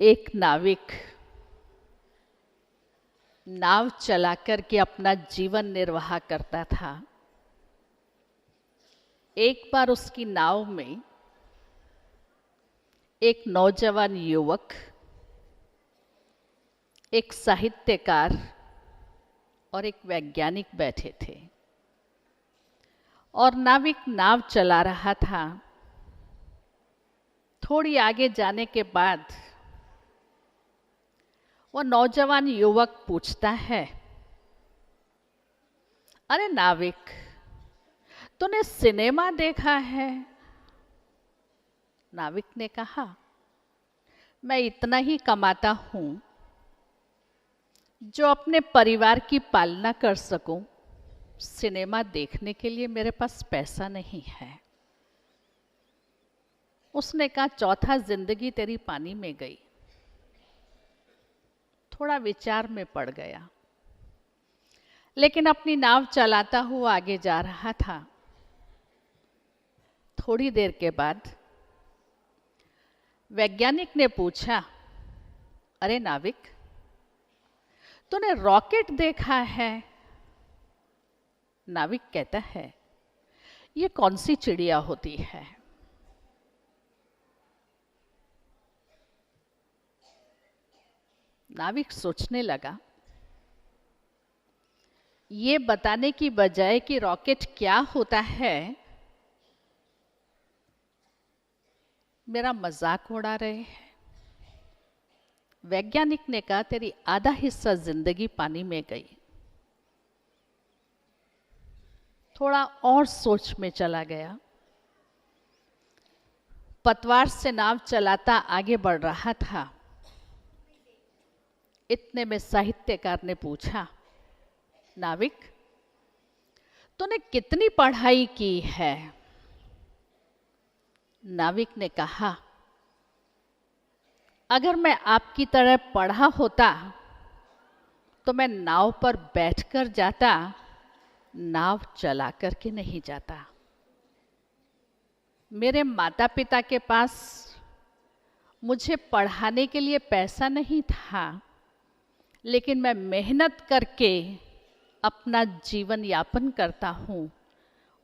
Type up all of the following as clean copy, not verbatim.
एक नाविक नाव चलाकर के अपना जीवन निर्वाह करता था। एक बार उसकी नाव में एक नौजवान युवक, एक साहित्यकार और एक वैज्ञानिक बैठे थे और नाविक नाव चला रहा था। थोड़ी आगे जाने के बाद वो नौजवान युवक पूछता है, अरे नाविक, तूने सिनेमा देखा है? नाविक ने कहा, मैं इतना ही कमाता हूं जो अपने परिवार की पालना कर सकूं। सिनेमा देखने के लिए मेरे पास पैसा नहीं है। उसने कहा, चौथा जिंदगी तेरी पानी में गई। थोड़ा विचार में पड़ गया, लेकिन अपनी नाव चलाता हुआ आगे जा रहा था। थोड़ी देर के बाद वैज्ञानिक ने पूछा, अरे नाविक, तूने रॉकेट देखा है? नाविक कहता है, ये कौन सी चिड़िया होती है? नाविक सोचने लगा। ये बताने की बजाय कि रॉकेट क्या होता है, मेरा मजाक उड़ा रहे हैं। वैज्ञानिक ने कहा, तेरी आधा हिस्सा जिंदगी पानी में गई। थोड़ा और सोच में चला गया। पतवार से नाव चलाता आगे बढ़ रहा था। इतने में साहित्यकार ने पूछा, नाविक, तूने कितनी पढ़ाई की है? नाविक ने कहा, अगर मैं आपकी तरह पढ़ा होता तो मैं नाव पर बैठकर जाता, नाव चला करके नहीं जाता। मेरे माता पिता के पास मुझे पढ़ाने के लिए पैसा नहीं था, लेकिन मैं मेहनत करके अपना जीवन यापन करता हूँ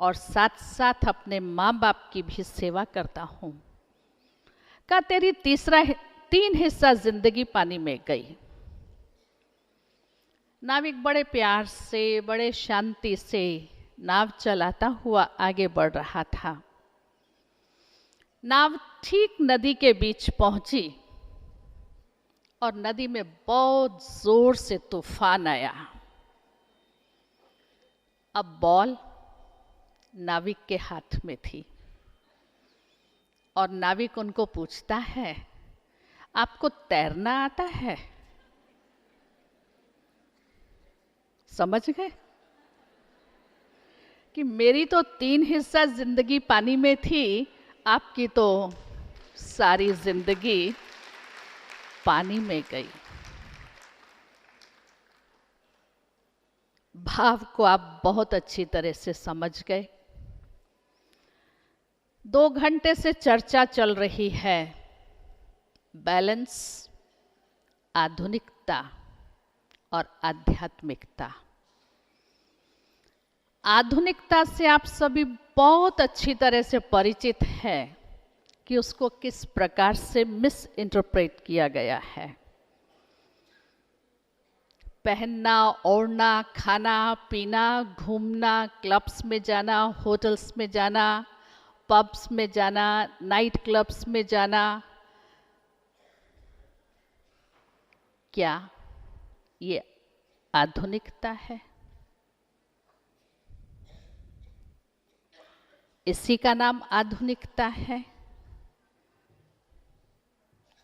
और साथ साथ अपने माँ बाप की भी सेवा करता हूँ। का तेरी तीन हिस्सा जिंदगी पानी में गई। नाविक बड़े प्यार से, बड़े शांति से नाव चलाता हुआ आगे बढ़ रहा था। नाव ठीक नदी के बीच पहुंची और नदी में बहुत जोर से तूफान आया। अब बॉल नाविक के हाथ में थी और नाविक उनको पूछता है, आपको तैरना आता है? समझ गए कि मेरी तो 3 हिस्सा जिंदगी पानी में थी, आपकी तो सारी जिंदगी पानी में गई। भाव को आप बहुत अच्छी तरह से समझ गए। 2 घंटे से चर्चा चल रही है, बैलेंस, आधुनिकता और आध्यात्मिकता। आधुनिकता से आप सभी बहुत अच्छी तरह से परिचित हैं कि उसको किस प्रकार से मिस इंटरप्रेट किया गया है। पहनना, ओढ़ना, खाना पीना, घूमना, क्लब्स में जाना, होटल्स में जाना, पब्स में जाना, नाइट क्लब्स में जाना, क्या ये आधुनिकता है? इसी का नाम आधुनिकता है।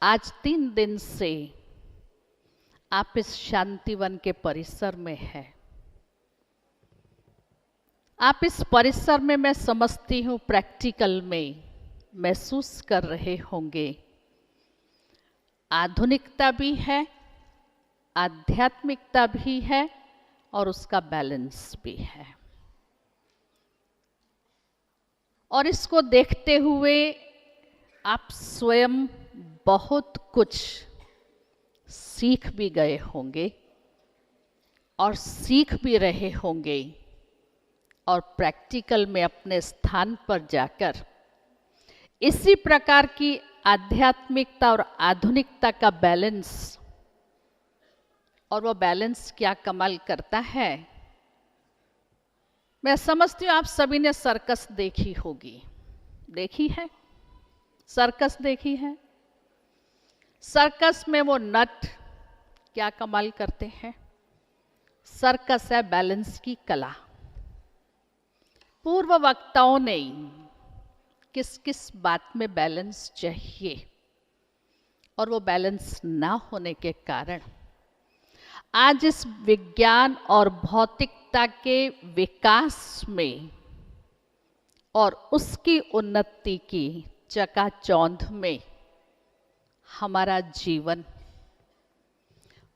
आज 3 दिन से आप इस शांतिवन के परिसर में हैं। आप इस परिसर में, मैं समझती हूँ, प्रैक्टिकल में महसूस कर रहे होंगे, आधुनिकता भी है, आध्यात्मिकता भी है और उसका बैलेंस भी है। और इसको देखते हुए आप स्वयं बहुत कुछ सीख भी गए होंगे और सीख भी रहे होंगे और प्रैक्टिकल में अपने स्थान पर जाकर इसी प्रकार की आध्यात्मिकता और आधुनिकता का बैलेंस, और वो बैलेंस क्या कमाल करता है। मैं समझती हूँ आप सभी ने सर्कस देखी होगी, देखी है, सर्कस देखी है। सर्कस में वो नट क्या कमाल करते हैं। सर्कस है बैलेंस की कला। पूर्व वक्ताओं ने किस किस बात में बैलेंस चाहिए और वो बैलेंस ना होने के कारण आज इस विज्ञान और भौतिकता के विकास में और उसकी उन्नति की चकाचौंध में हमारा जीवन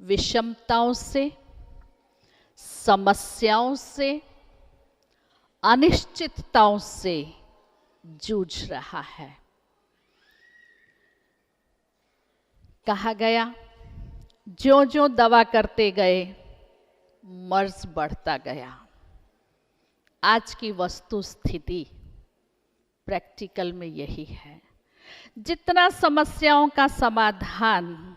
विषमताओं से, समस्याओं से, अनिश्चितताओं से जूझ रहा है। कहा गया ज्यों ज्यों दवा करते गए मर्ज बढ़ता गया। आज की वस्तु स्थिति प्रैक्टिकल में यही है। जितना समस्याओं का समाधान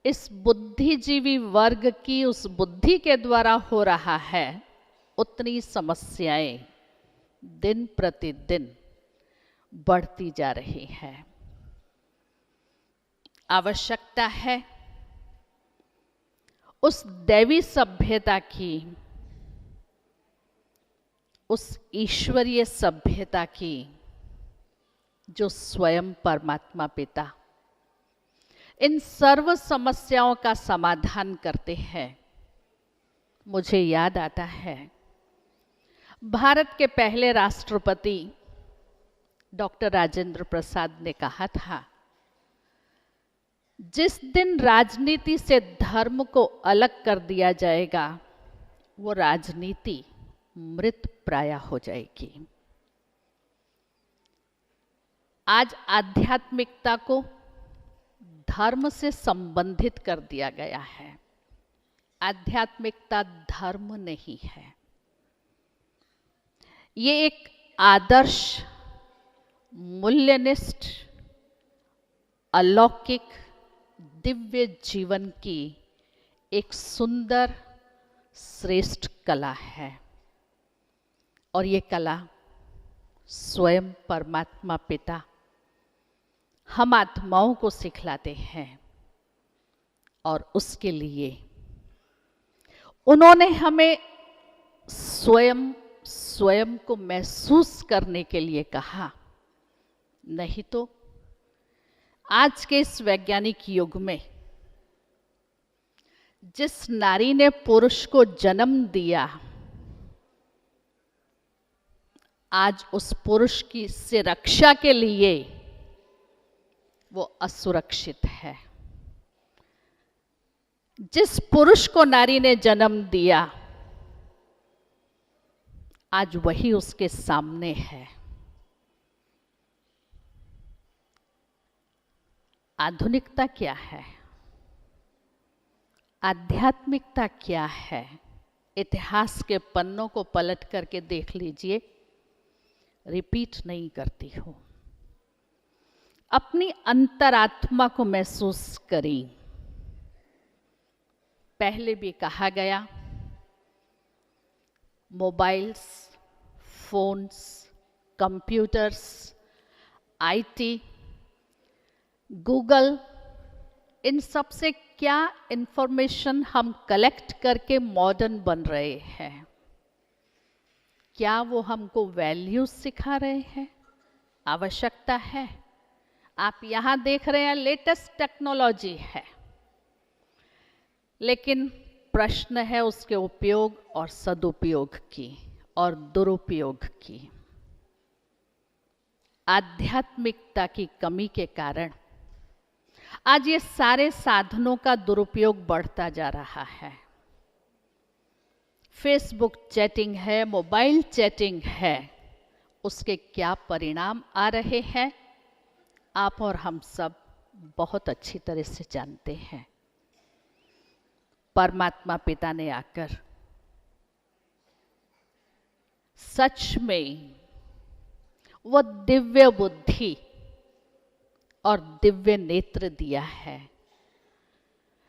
इस बुद्धिजीवी वर्ग की उस बुद्धि के द्वारा हो रहा है, उतनी समस्याएं दिन प्रतिदिन बढ़ती जा रही है। आवश्यकता है उस दैवी सभ्यता की, उस ईश्वरीय सभ्यता की जो स्वयं परमात्मा पिता इन सर्व समस्याओं का समाधान करते हैं। मुझे याद आता है भारत के पहले राष्ट्रपति डॉक्टर राजेंद्र प्रसाद ने कहा था, जिस दिन राजनीति से धर्म को अलग कर दिया जाएगा वो राजनीति मृत प्राय हो जाएगी। आज आध्यात्मिकता को धर्म से संबंधित कर दिया गया है। आध्यात्मिकता धर्म नहीं है, ये एक आदर्श, मूल्यनिष्ठ, अलौकिक, दिव्य जीवन की एक सुंदर श्रेष्ठ कला है। और ये कला स्वयं परमात्मा पिता हम आत्माओं को सिखलाते हैं और उसके लिए उन्होंने हमें स्वयं को महसूस करने के लिए कहा। नहीं तो आज के इस वैज्ञानिक युग में जिस नारी ने पुरुष को जन्म दिया, आज उस पुरुष की से रक्षा के लिए वो असुरक्षित है। जिस पुरुष को नारी ने जन्म दिया, आज वही उसके सामने है। आधुनिकता क्या है? आध्यात्मिकता क्या है? इतिहास के पन्नों को पलट करके देख लीजिए, रिपीट नहीं करती हूं। अपनी अंतरात्मा को महसूस करें। पहले भी कहा गया, mobiles, phones, computers, IT, Google, इन सब से क्या इंफॉर्मेशन हम कलेक्ट करके मॉडर्न बन रहे हैं। क्या वो हमको वैल्यूज सिखा रहे हैं? आवश्यकता है। आप यहाँ देख रहे हैं लेटेस्ट टेक्नोलॉजी है, लेकिन प्रश्न है उसके उपयोग और सदुपयोग की और दुरुपयोग की। आध्यात्मिकता की कमी के कारण आज ये सारे साधनों का दुरुपयोग बढ़ता जा रहा है। फेसबुक चैटिंग है, मोबाइल चैटिंग है, उसके क्या परिणाम आ रहे हैं आप और हम सब बहुत अच्छी तरह से जानते हैं। परमात्मा पिता ने आकर सच में वो दिव्य बुद्धि और दिव्य नेत्र दिया है,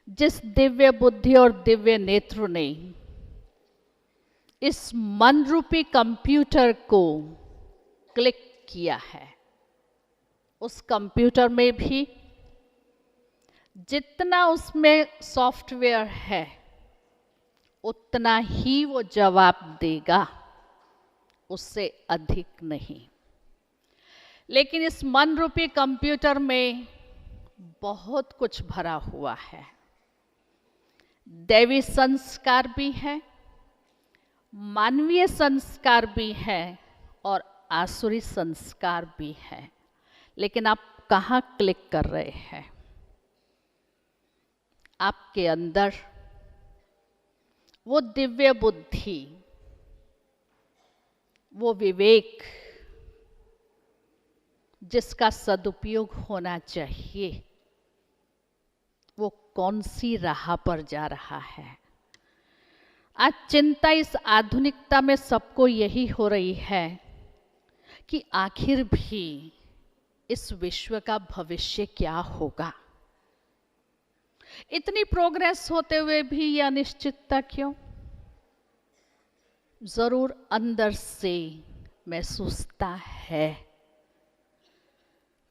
जिस दिव्य बुद्धि और दिव्य नेत्र ने इस मन रूपी कंप्यूटर को क्लिक किया है। उस कंप्यूटर में भी जितना उसमें सॉफ्टवेयर है उतना ही वो जवाब देगा, उससे अधिक नहीं। लेकिन इस मन रूपी कंप्यूटर में बहुत कुछ भरा हुआ है। दैवी संस्कार भी है, मानवीय संस्कार भी है और आसुरी संस्कार भी है। लेकिन आप कहाँ क्लिक कर रहे हैं? आपके अंदर वो दिव्य बुद्धि, वो विवेक जिसका सदुपयोग होना चाहिए, वो कौन सी राह पर जा रहा है? आज चिंता इस आधुनिकता में सबको यही हो रही है कि आखिर भी इस विश्व का भविष्य क्या होगा। इतनी प्रोग्रेस होते हुए भी यह अनिश्चितता क्यों? जरूर अंदर से महसूसता है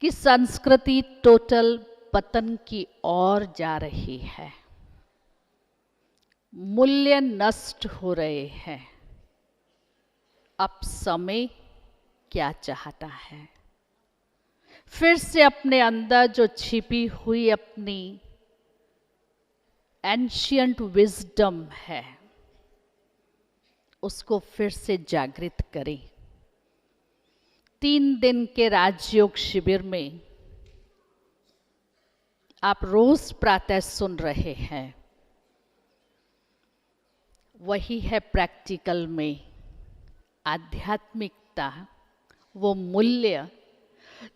कि संस्कृति टोटल पतन की ओर जा रही है, मूल्य नष्ट हो रहे हैं। अब समय क्या चाहता है? फिर से अपने अंदर जो छिपी हुई अपनी एंशियंट विजडम है उसको फिर से जागृत करें। 3 दिन के राजयोग शिविर में आप रोज प्रातः सुन रहे हैं, वही है प्रैक्टिकल में आध्यात्मिकता, वो मूल्य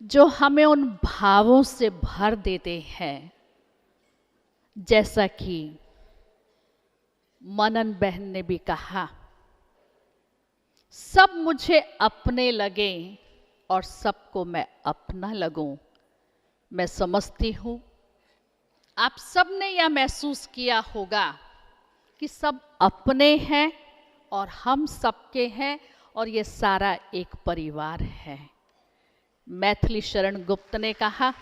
जो हमें उन भावों से भर देते हैं, जैसा कि मनन बहन ने भी कहा, सब मुझे अपने लगे और सबको मैं अपना लगूं। मैं समझती हूं आप सब ने यह महसूस किया होगा कि सब अपने हैं और हम सबके हैं और ये सारा एक परिवार है। मैथिली शरण गुप्त ने कहा,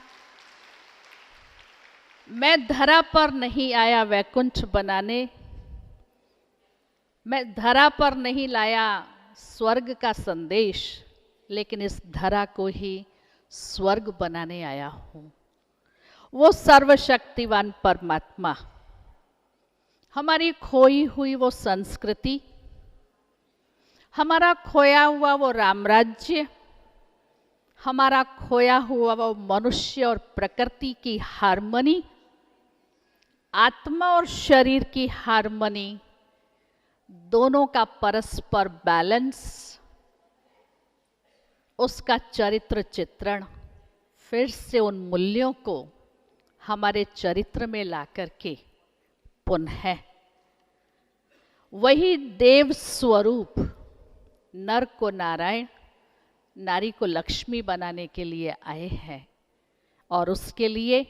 मैं धरा पर नहीं आया वैकुंठ बनाने, मैं धरा पर नहीं लाया स्वर्ग का संदेश, लेकिन इस धरा को ही स्वर्ग बनाने आया हूं। वो सर्वशक्तिवान परमात्मा हमारी खोई हुई वो संस्कृति, हमारा खोया हुआ वो रामराज्य, हमारा खोया हुआ वो मनुष्य और प्रकृति की हार्मनी, आत्मा और शरीर की हार्मनी, दोनों का परस्पर बैलेंस, उसका चरित्र चित्रण, फिर से उन मूल्यों को हमारे चरित्र में ला करके पुनः वही देव स्वरूप नर को नारायण, नारी को लक्ष्मी बनाने के लिए आए हैं। और उसके लिए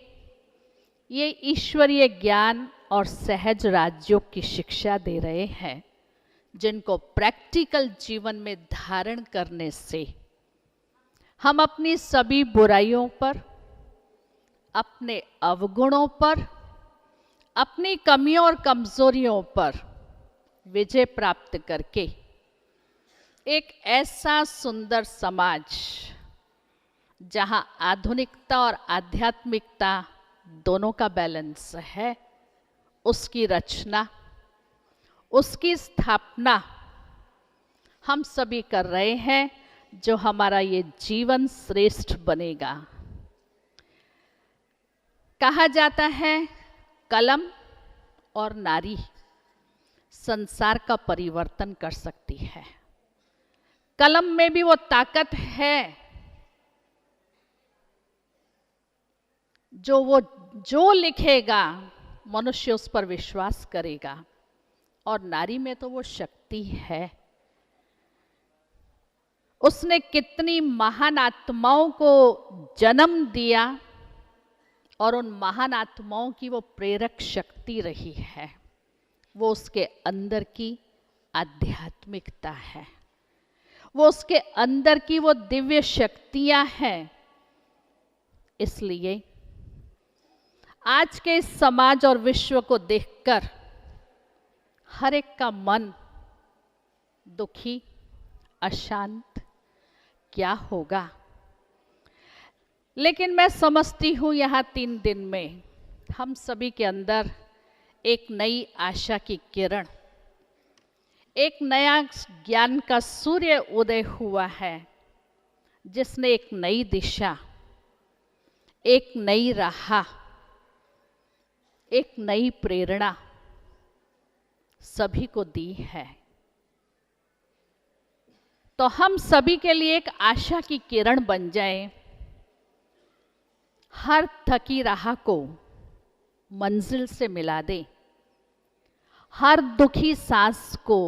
ये ईश्वरीय ज्ञान और सहज राजयोग की शिक्षा दे रहे हैं, जिनको प्रैक्टिकल जीवन में धारण करने से हम अपनी सभी बुराइयों पर, अपने अवगुणों पर, अपनी कमियों और कमजोरियों पर विजय प्राप्त करके एक ऐसा सुंदर समाज जहां आधुनिकता और आध्यात्मिकता दोनों का बैलेंस है, उसकी रचना, उसकी स्थापना हम सभी कर रहे हैं, जो हमारा ये जीवन श्रेष्ठ बनेगा। कहा जाता है कलम और नारी संसार का परिवर्तन कर सकती है। कलम में भी वो ताकत है जो लिखेगा मनुष्य उस पर विश्वास करेगा। और नारी में तो वो शक्ति है। उसने कितनी महान आत्माओं को जन्म दिया और उन महान आत्माओं की वो प्रेरक शक्ति रही है। वो उसके अंदर की आध्यात्मिकता है, वो उसके अंदर की वो दिव्य शक्तियां हैं। इसलिए आज के इस समाज और विश्व को देखकर हर एक का मन दुखी, अशांत क्या होगा। लेकिन मैं समझती हूँ यहाँ 3 दिन में हम सभी के अंदर एक नई आशा की किरण, एक नया ज्ञान का सूर्य उदय हुआ है, जिसने एक नई दिशा, एक नई राह, एक नई प्रेरणा सभी को दी है। तो हम सभी के लिए एक आशा की किरण बन जाए, हर थकी राह को मंजिल से मिला दे, हर दुखी सांस को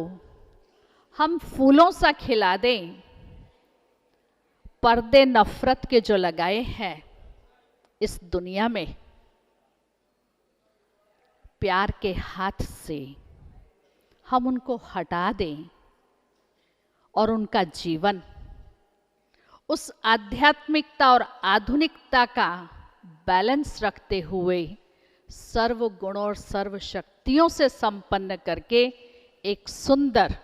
हम फूलों सा खिला दें। पर्दे नफरत के जो लगाए हैं इस दुनिया में, प्यार के हाथ से हम उनको हटा दें और उनका जीवन उस आध्यात्मिकता और आधुनिकता का बैलेंस रखते हुए सर्व गुणों और सर्व शक्तियों से संपन्न करके एक सुंदर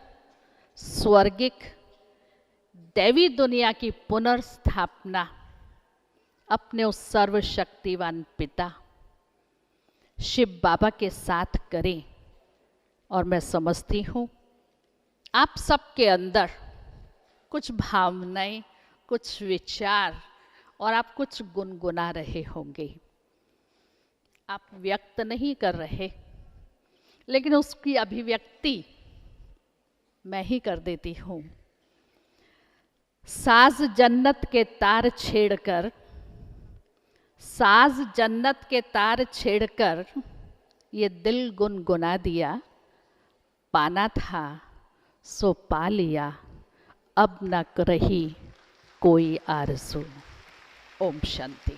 स्वर्गिक दैवी दुनिया की पुनर्स्थापना अपने उस सर्वशक्तिवान पिता शिव बाबा के साथ करें। और मैं समझती हूँ आप सबके अंदर कुछ भावनाएं, कुछ विचार और आप कुछ गुनगुना रहे होंगे। आप व्यक्त नहीं कर रहे, लेकिन उसकी अभिव्यक्ति मैं ही कर देती हूँ। साज जन्नत के तार छेड़कर, साज जन्नत के तार छेड़कर ये दिल गुनगुना दिया, पाना था सो पा लिया, अब न रही कोई आरज़ू। ओम शांति।